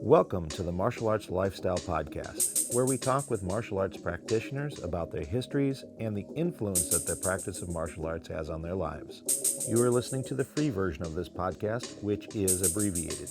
Welcome to the Martial Arts Lifestyle Podcast, where we talk with martial arts practitioners about their histories and the influence that their practice of martial arts has on their lives. You are listening to the free version of this podcast, which is abbreviated.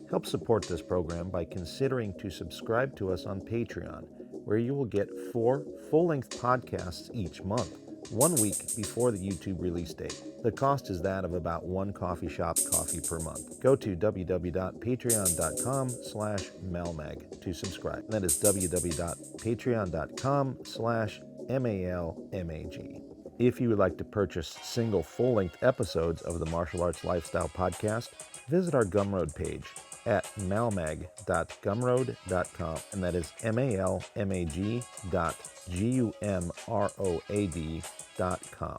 Help support this program by considering to subscribe to us on Patreon, where you will get 4 full-length podcasts each month, 1 week before the YouTube release date. The cost is that of about 1 coffee shop coffee per month. Go to www.patreon.com/malmag to subscribe. That is www.patreon.com/malmag. If you would like to purchase single full-length episodes of the Martial Arts Lifestyle Podcast, visit our Gumroad page at malmag.gumroad.com, and that is malmag.gumroad.com.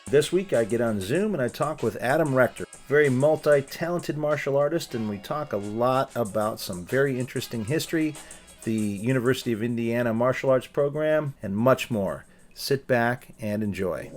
This week I get on Zoom and I talk with Adam Rector, very multi-talented martial artist, and we talk a lot about some very interesting history, the University of Indiana martial arts program, and much more. Sit back and enjoy.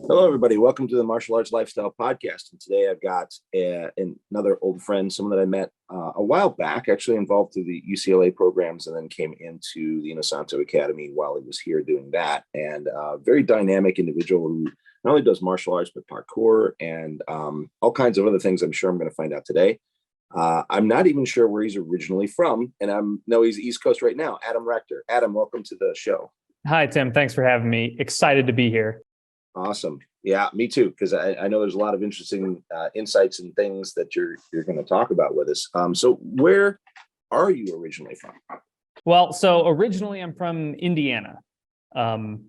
Hello, everybody. Welcome to the Martial Arts Lifestyle Podcast. And today I've got another old friend, someone that I met a while back, actually involved through the UCLA programs, and then came into the Inosanto Academy while he was here doing that. And a very dynamic individual who not only does martial arts, but parkour and all kinds of other things I'm sure I'm going to find out today. I'm not even sure where he's originally from, and he's East Coast right now. Adam Rector. Adam, welcome to the show. Hi, Tim. Thanks for having me. Excited to be here. Awesome. Yeah, me too, because I know there's a lot of interesting insights and things that you're going to talk about with us. So where are you originally from? Well, so originally I'm from Indiana. And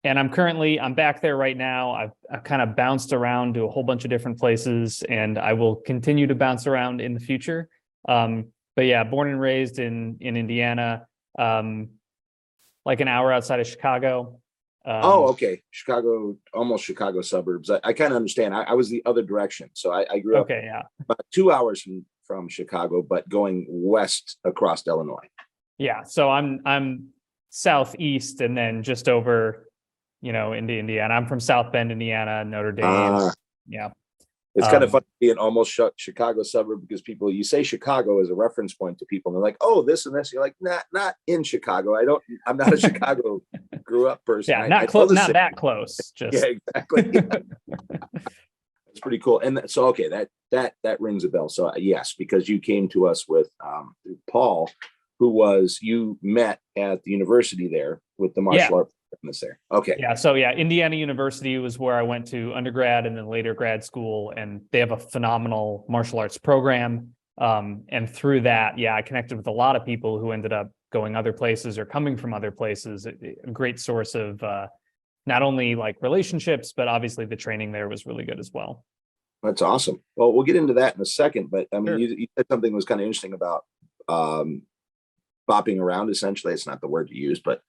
I'm back there right now. I've kind of bounced around to a whole bunch of different places, and I will continue to bounce around in the future. But yeah, born and raised in Indiana, like an hour outside of Chicago. Okay. Chicago, almost Chicago suburbs. I kind of understand. I was the other direction. So I grew up about 2 hours from Chicago, but going west across Illinois. Yeah. So I'm southeast and then just over, into Indiana. I'm from South Bend, Indiana, Notre Dame. Yeah. It's kind of fun to be an almost Chicago suburb, because you say Chicago as a reference point to people, and they're like, "Oh, this and this." You're like, "Not in Chicago. I'm not a Chicago grew up person." Yeah, not close, not that close. Just yeah, exactly. It's pretty cool. And so, okay, that rings a bell. So yes, because you came to us with Paul, you met at the university there with the martial art there. Okay. Yeah. So Indiana University was where I went to undergrad and then later grad school, and they have a phenomenal martial arts program. And through that, I connected with a lot of people who ended up going other places or coming from other places. A great source of not only like relationships, but obviously the training there was really good as well. That's awesome. Well, we'll get into that in a second, but I mean, Sure. you said something that was kind of interesting about bopping around. Essentially, it's not the word you use, but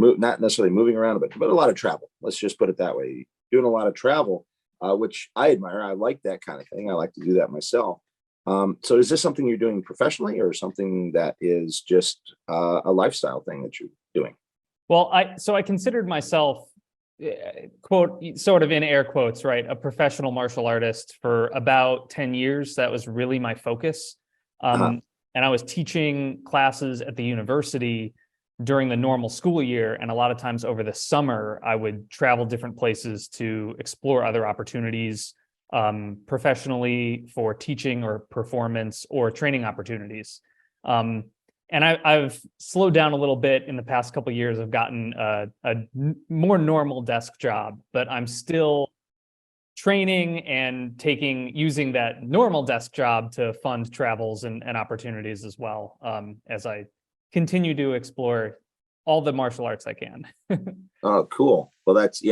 not necessarily moving around, but a lot of travel. Let's just put it that way. Doing a lot of travel, which I admire. I like that kind of thing. I like to do that myself. So is this something you're doing professionally, or something that is just a lifestyle thing that you're doing? Well, I considered myself, quote, sort of in air quotes, right, a professional martial artist for about 10 years. That was really my focus. And I was teaching classes at the university during the normal school year. And a lot of times over the summer, I would travel different places to explore other opportunities professionally for teaching or performance or training opportunities. And I've slowed down a little bit in the past couple of years. I've gotten a more normal desk job, but I'm still training and using that normal desk job to fund travels and opportunities as well, as I continue to explore all the martial arts I can. Oh, cool. Well, that's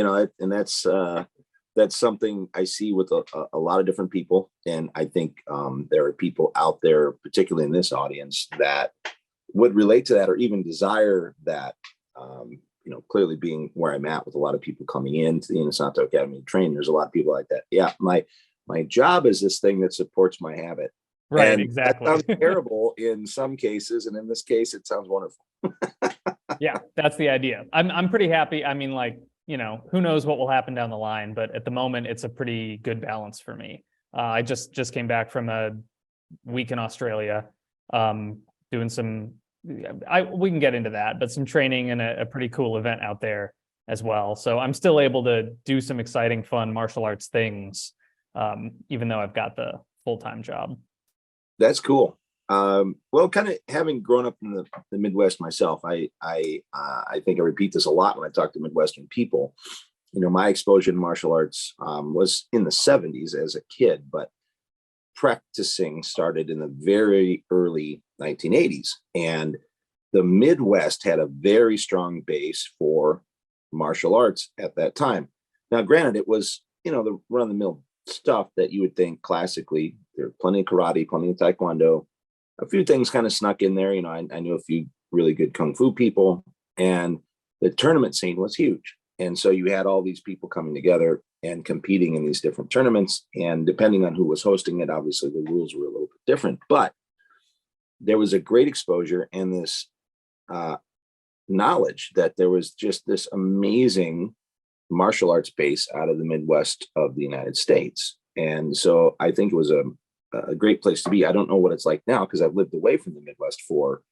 something I see with a lot of different people. And I think there are people out there, particularly in this audience, that would relate to that or even desire that. Clearly being where I'm at with a lot of people coming into the Inosanto Academy to train, there's a lot of people like that. Yeah, my job is this thing that supports my habit. Right, and exactly. That sounds terrible in some cases, and in this case, it sounds wonderful. Yeah, that's the idea. I'm pretty happy. I mean, like, who knows what will happen down the line, but at the moment it's a pretty good balance for me. I just came back from a week in Australia, doing some, we can get into that, but some training and a pretty cool event out there as well. So I'm still able to do some exciting, fun martial arts things, even though I've got the full-time job. That's cool. Well, kind of having grown up in the Midwest myself, I think I repeat this a lot when I talk to Midwestern people. My exposure to martial arts was in the 70s as a kid, but practicing started in the very early 1980s. And the Midwest had a very strong base for martial arts at that time. Now, granted, it was, the run-of-the-mill stuff that you would think classically. There were plenty of karate, plenty of taekwondo. A few things kind of snuck in there. I knew a few really good kung fu people, and the tournament scene was huge. And so you had all these people coming together and competing in these different tournaments. And depending on who was hosting it, obviously the rules were a little bit different, but there was a great exposure and this knowledge that there was just this amazing martial arts base out of the Midwest of the United States. And so I think it was a great place to be. I don't know what it's like now because I've lived away from the Midwest for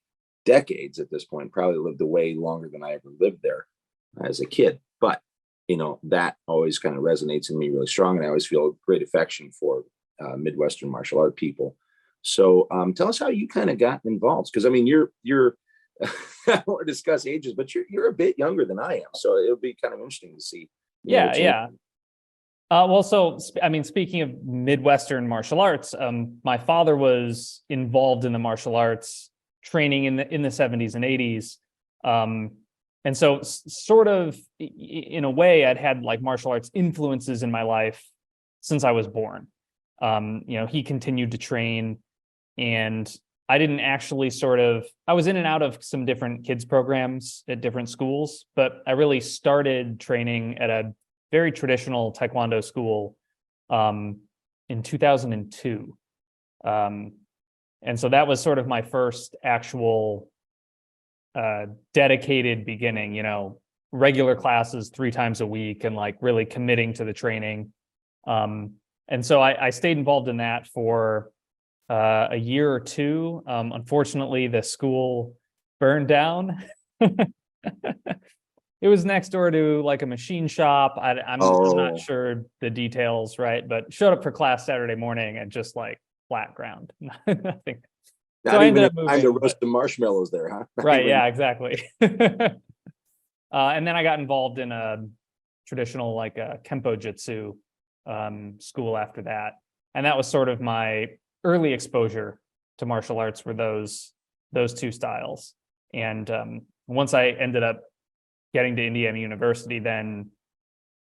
decades at this point, probably lived away longer than I ever lived there as a kid. But, that always kind of resonates in me really strong. And I always feel great affection for Midwestern martial art people. So tell us how you kind of got involved. Because, I mean, you're I don't want to discuss ages, but you're a bit younger than I am. So it'll be kind of interesting to see. Yeah. Well, so, I mean, speaking of Midwestern martial arts, my father was involved in the martial arts training in the 70s and 80s. And so sort of in a way, I'd had like martial arts influences in my life since I was born. He continued to train, and I didn't actually I was in and out of some different kids programs at different schools, but I really started training at a very traditional Taekwondo school in 2002. And so that was sort of my first actual dedicated beginning, regular classes 3 times a week and like really committing to the training. And so I stayed involved in that for a year or two. Unfortunately, the school burned down. It was next door to like a machine shop. I'm not sure the details, right? But showed up for class Saturday morning and just like flat ground. Nothing. Not even a time to roast the marshmallows there, huh? Right. Yeah, exactly. And then I got involved in a traditional like a Kempo Jitsu school after that. And that was sort of my early exposure to martial arts were those 2 styles. And once I ended up getting to Indiana University, then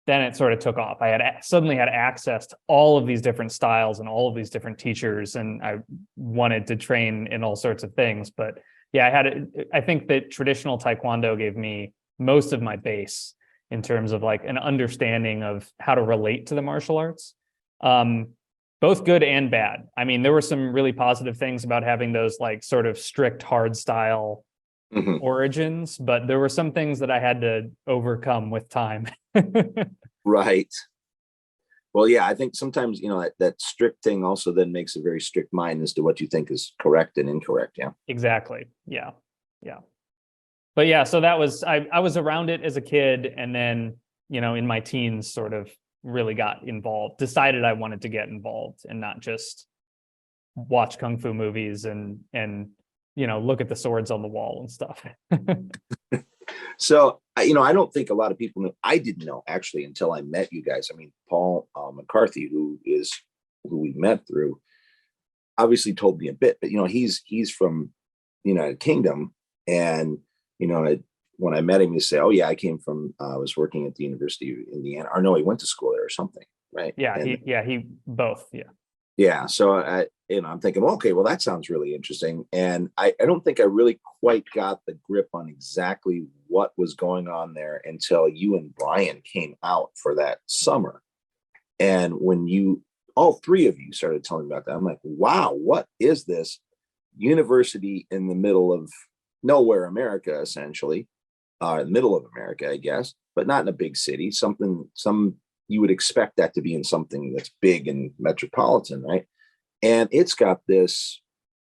it sort of took off. I suddenly had access to all of these different styles and all of these different teachers, and I wanted to train in all sorts of things. But yeah, I think that traditional Taekwondo gave me most of my base in terms of like an understanding of how to relate to the martial arts, both good and bad. I mean, there were some really positive things about having those like sort of strict hard style origins, but there were some things that I had to overcome with time. Right. Well, yeah, I think sometimes, that strict thing also then makes a very strict mind as to what you think is correct and incorrect. Yeah, exactly. Yeah. But yeah, so that was, I was around it as a kid, and then, in my teens sort of really got involved, decided I wanted to get involved and not just watch Kung Fu movies and look at the swords on the wall and stuff. So, I don't think a lot of people knew. I didn't know actually until I met you guys. I mean, Paul McCarthy, who we met through, obviously told me a bit, but he's from the United Kingdom, and when I met him, he said, "Oh yeah, I came from. I was working at the University of Indiana, or no, he went to school there or something, right?" Yeah, he both. Yeah. Yeah. So I'm thinking, well, okay, well, that sounds really interesting. And I don't think I really quite got the grip on exactly what was going on there until you and Brian came out for that summer. And when all 3 of you started telling me about that, I'm like, wow, what is this university in the middle of nowhere, America, essentially? middle of America, I guess, but not in a big city. You would expect that to be in something that's big and metropolitan, right? And it's got this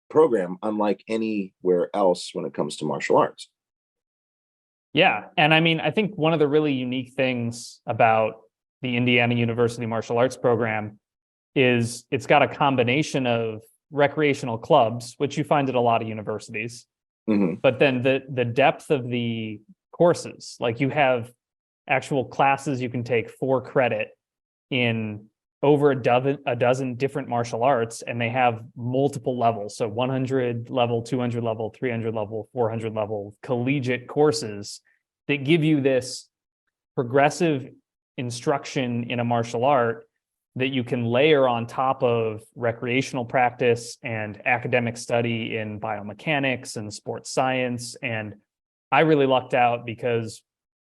program unlike anywhere else when it comes to martial arts. Yeah. And I mean, I think one of the really unique things about the Indiana University Martial Arts program is it's got a combination of recreational clubs, which you find at a lot of universities, but then the depth of the courses, like you have actual classes you can take for credit in over a dozen different martial arts, and they have multiple levels. So 100 level, 200 level, 300 level, 400 level collegiate courses that give you this progressive instruction in a martial art that you can layer on top of recreational practice and academic study in biomechanics and sports science. And I really lucked out because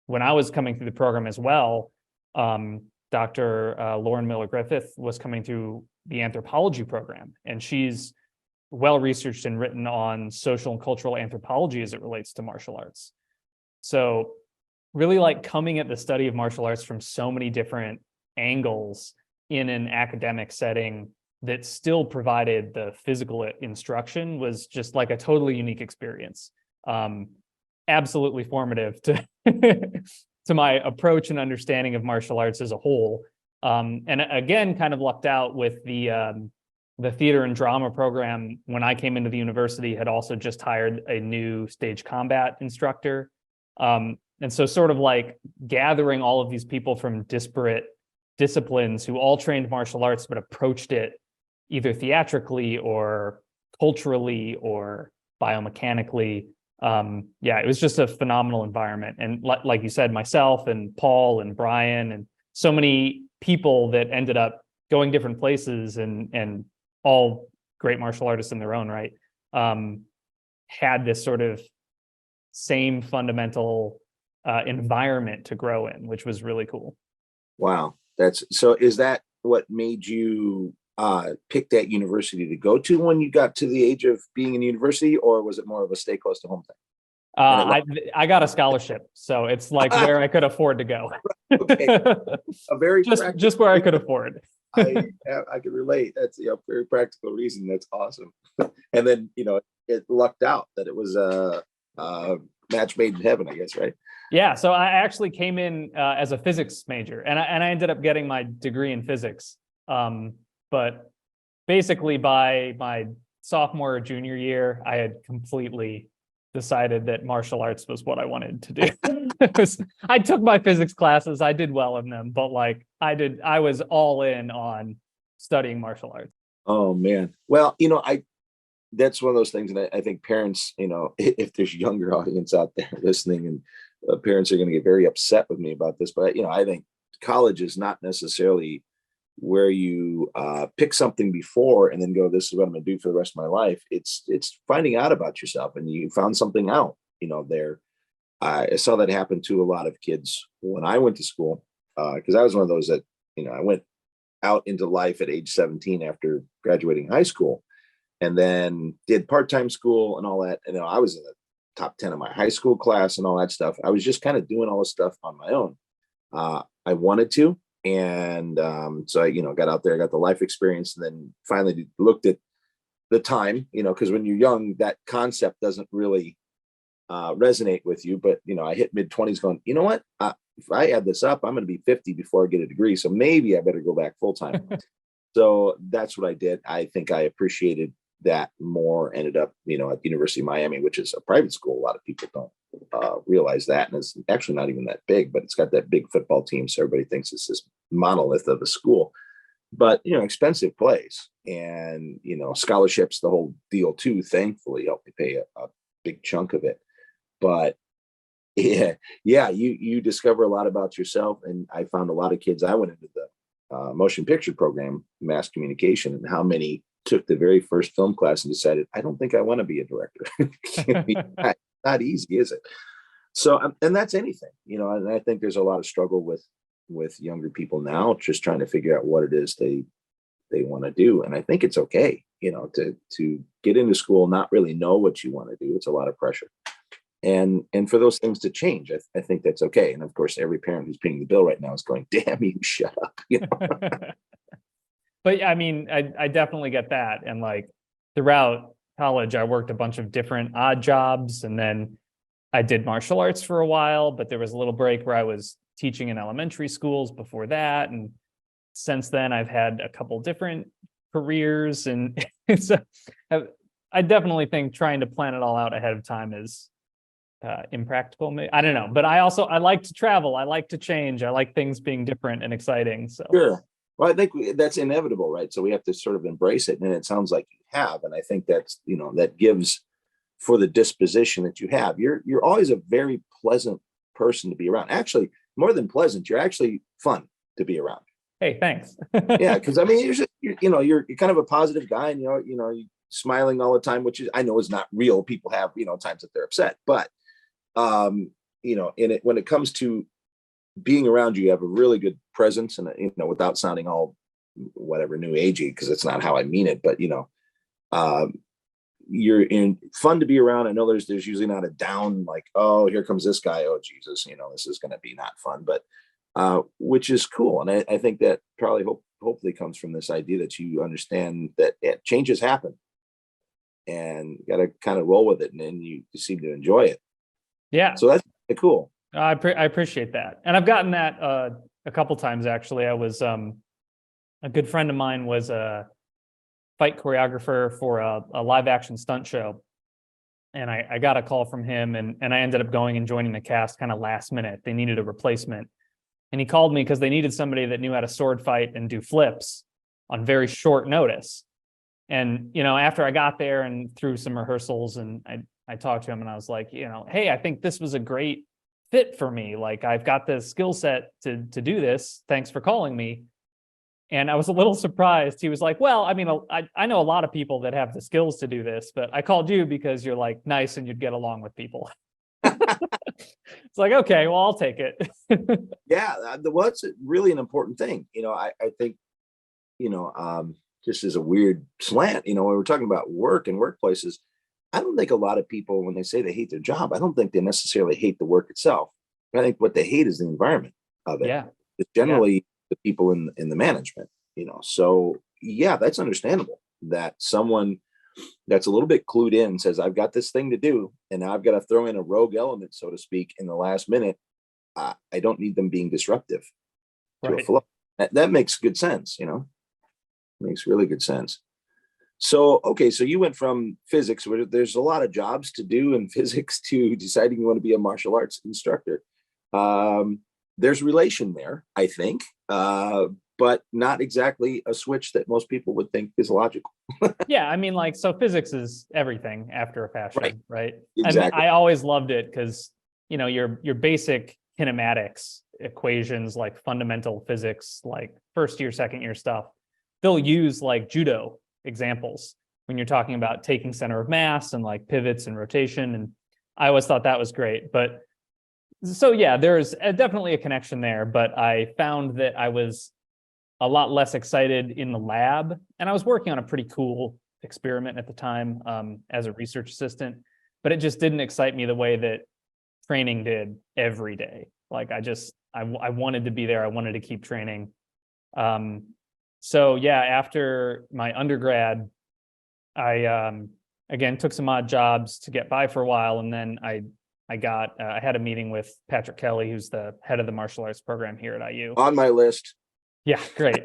when I was coming through the program as well, Dr. Lauren Miller Griffith was coming through the anthropology program, and she's well researched and written on social and cultural anthropology as it relates to martial arts. So really like coming at the study of martial arts from so many different angles in an academic setting that still provided the physical instruction was just like a totally unique experience. Absolutely formative to to my approach and understanding of martial arts as a whole. And again, kind of lucked out with the theater and drama program when I came into the university had also just hired a new stage combat instructor. And so sort of like gathering all of these people from disparate disciplines who all trained martial arts, but approached it either theatrically or culturally or biomechanically. It was just a phenomenal environment. And like you said, myself and Paul and Brian and so many people that ended up going different places and all great martial artists in their own right, had this sort of same fundamental environment to grow in, which was really cool. Wow. Is that what made you pick that university to go to when you got to the age of being in university, or was it more of a stay close to home thing? I got a scholarship, so it's like where I could afford to go. Okay. A very just where I could afford. I can relate. That's a very practical reason. That's awesome. And then it lucked out that it was a match made in heaven, I guess, right? Yeah. So I actually came in as a physics major, and I ended up getting my degree in physics. But basically by my sophomore or junior year, I had completely decided that martial arts was what I wanted to do. I took my physics classes, I did well in them, but like I was all in on studying martial arts. Oh man. Well, that's one of those things. And I think parents, if there's younger audience out there listening, and parents are going to get very upset with me about this, but I think college is not necessarily where you pick something before and then go, this is what I'm going to do for the rest of my life. It's finding out about yourself, and you found something out, there. I saw that happen to a lot of kids when I went to school, because I was one of those that, I went out into life at age 17 after graduating high school, and then did part-time school and all that. And I was in the top 10 of my high school class and all that stuff. I was just kind of doing all this stuff on my own. I wanted to. And so I, got out there, got the life experience, and then finally looked at the time, because when you're young, that concept doesn't really resonate with you. But, I hit mid-20s going, you know what? If I add this up, I'm going to be 50 before I get a degree. So maybe I better go back full time. So that's what I did. I think I appreciated that more. Ended up, at the University of Miami, which is a private school. A lot of people don't realize that, and it's actually not even that big, but it's got that big football team, so everybody thinks it's this monolith of a school. But expensive place, and scholarships, the whole deal too. Thankfully, helped me pay a big chunk of it. But you discover a lot about yourself, and I found a lot of kids. I went into the motion picture program, mass communication, and how many took the very first film class and decided, I don't think I want to be a director. Not easy, is it? So, and that's anything, and I think there's a lot of struggle with younger people now, just trying to figure out what it is they want to do. And I think it's okay, to get into school, not really know what you want to do. It's a lot of pressure. And for those things to change, I think that's okay. And of course, every parent who's paying the bill right now is going, damn you, shut up. But I mean, I definitely get that. And like throughout college, I worked a bunch of different odd jobs, and then I did martial arts for a while, but there was a little break where I was teaching in elementary schools before that. And since then I've had a couple different careers, and so I definitely think trying to plan it all out ahead of time is impractical. I don't know, but I like to travel. I like to change. I like things being different and exciting. So Sure. Well, I think that's inevitable, right? So we have to sort of embrace it. And it sounds like you have. And I think that's, that gives for the disposition that you have. You're always a very pleasant person to be around. Actually, more than pleasant, you're actually fun to be around. Hey, thanks. Yeah, because I mean, you're kind of a positive guy, and you're smiling all the time, which I know is not real. People have times that they're upset, but when it comes to being around you, you have a really good presence, and without sounding all whatever new agey, because it's not how I mean it, but you're fun to be around. I know there's usually not a down like, oh, here comes this guy, oh Jesus, this is going to be not fun, but which is cool. And I think that probably hopefully comes from this idea that you understand that changes happen, and you got to kind of roll with it, and then you seem to enjoy it. Yeah. So that's cool. I appreciate that. And I've gotten that a couple times, actually. I was a good friend of mine was a fight choreographer for a live action stunt show. And I got a call from him, and I ended up going and joining the cast kind of last minute. They needed a replacement. And he called me because they needed somebody that knew how to sword fight and do flips on very short notice. And, after I got there and through some rehearsals, and I talked to him, and I was like, hey, I think this was a great fit for me. Like, I've got the skill set to do this. Thanks for calling me. And I was a little surprised. He was like, well, I mean, I know a lot of people that have the skills to do this, but I called you because you're like nice and you'd get along with people. It's like, okay, well, I'll take it. Yeah. Well, it's really an important thing. I think, just as a weird slant, when we're talking about work and workplaces, I don't think a lot of people, when they say they hate their job, I don't think they necessarily hate the work itself. I think what they hate is the environment of it. Yeah. It's generally the people in the management, So yeah, that's understandable that someone that's a little bit clued in says, I've got this thing to do, and now I've got to throw in a rogue element, so to speak, in the last minute. I don't need them being disruptive to a flow. That makes good sense, makes really good sense. So, okay, so you went from physics, where there's a lot of jobs to do in physics, to deciding you want to be a martial arts instructor. There's relation there, I think, but not exactly a switch that most people would think is logical. Yeah, I mean, so physics is everything after a fashion, right? Exactly. I always loved it because, your basic kinematics equations, like fundamental physics, like first year, second year stuff, they'll use like judo examples when you're talking about taking center of mass and like pivots and rotation. And I always thought that was great. But so, yeah, there's definitely a connection there. But I found that I was a lot less excited in the lab. And I was working on a pretty cool experiment at the time as a research assistant, but it just didn't excite me the way that training did every day. Like I wanted to be there. I wanted to keep training. So yeah, after my undergrad, I again took some odd jobs to get by for a while, and then I had a meeting with Patrick Kelly, who's the head of the martial arts program here at IU. On my list. Yeah, great.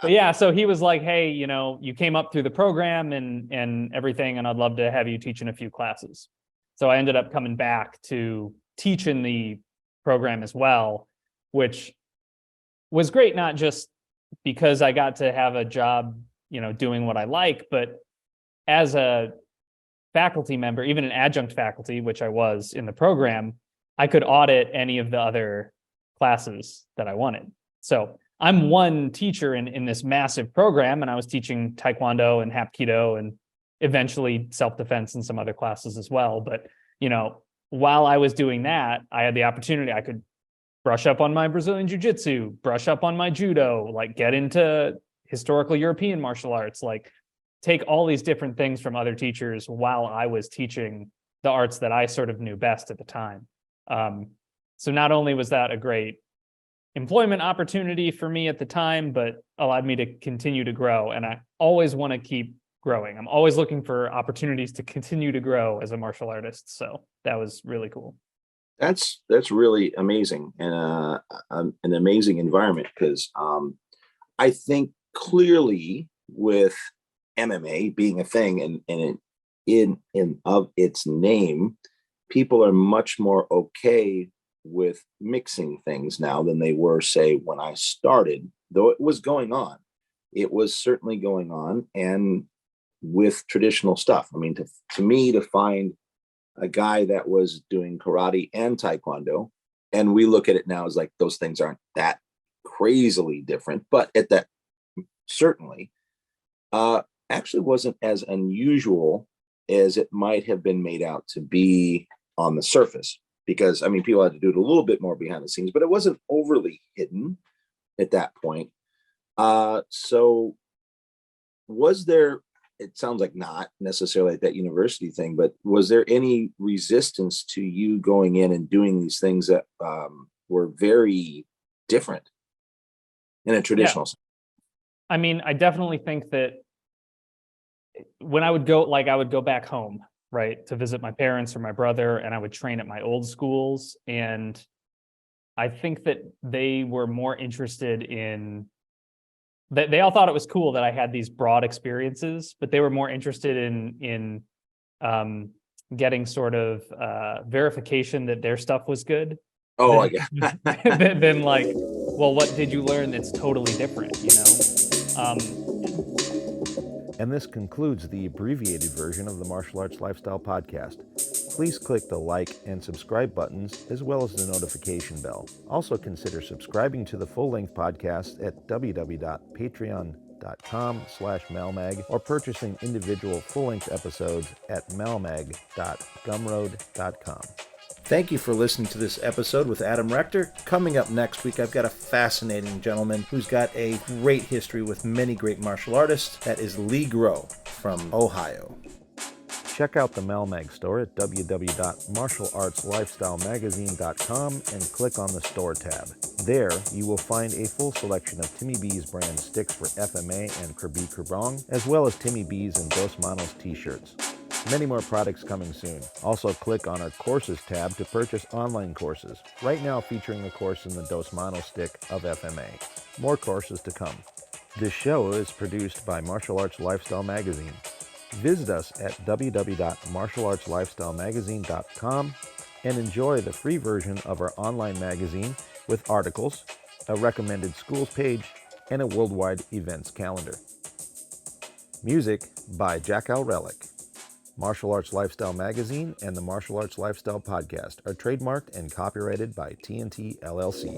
But yeah, so he was like, hey, you came up through the program and everything, and I'd love to have you teach in a few classes. So I ended up coming back to teach in the program as well, which was great, not just because I got to have a job, doing what I like, but as a faculty member, even an adjunct faculty, which I was in the program, I could audit any of the other classes that I wanted. So I'm one teacher in this massive program, and I was teaching Taekwondo and Hapkido and eventually self-defense and some other classes as well. But, while I was doing that, I had the opportunity, I could brush up on my Brazilian Jiu-Jitsu, brush up on my judo, like get into historical European martial arts, like take all these different things from other teachers while I was teaching the arts that I sort of knew best at the time. So not only was that a great employment opportunity for me at the time, but allowed me to continue to grow. And I always want to keep growing. I'm always looking for opportunities to continue to grow as a martial artist. So that was really cool. That's really amazing, and an amazing environment, because I think clearly with MMA being a thing and in of its name, people are much more okay with mixing things now than they were, say, when I started. Though it was going on, it was certainly going on, and with traditional stuff. I mean, to me, to find a guy that was doing karate and taekwondo, and we look at it now as like those things aren't that crazily different, but at that certainly actually wasn't as unusual as it might have been made out to be on the surface, because I mean, people had to do it a little bit more behind the scenes, but it wasn't overly hidden at that point. So was there, it sounds like not necessarily at that university thing, but was there any resistance to you going in and doing these things that were very different in a traditional sense? I mean, I definitely think that when I would go back home, right, to visit my parents or my brother, and I would train at my old schools. And I think that they were more interested in that. They all thought it was cool that I had these broad experiences, but they were more interested in getting sort of verification that their stuff was good. Oh, I get than like, well, what did you learn that's totally different, you know? And this concludes the abbreviated version of the Martial Arts Lifestyle Podcast. Please click the like and subscribe buttons, as well as the notification bell. Also consider subscribing to the full-length podcast at www.patreon.com/malmag, or purchasing individual full-length episodes at malmag.gumroad.com. Thank you for listening to this episode with Adam Rector. Coming up next week, I've got a fascinating gentleman who's got a great history with many great martial artists. That is Lee Groh from Ohio. Check out the Malmag store at www.martialartslifestylemagazine.com and click on the store tab. There, you will find a full selection of Timmy B's brand sticks for FMA and Krabi Krabong, as well as Timmy B's and Dos Manos t-shirts. Many more products coming soon. Also click on our courses tab to purchase online courses, right now featuring a course in the Dos Manos stick of FMA. More courses to come. This show is produced by Martial Arts Lifestyle Magazine. Visit us at www.martialartslifestylemagazine.com and enjoy the free version of our online magazine with articles, a recommended schools page, and a worldwide events calendar. Music by Jack Al Relic. Martial Arts Lifestyle Magazine and the Martial Arts Lifestyle Podcast are trademarked and copyrighted by TNT LLC.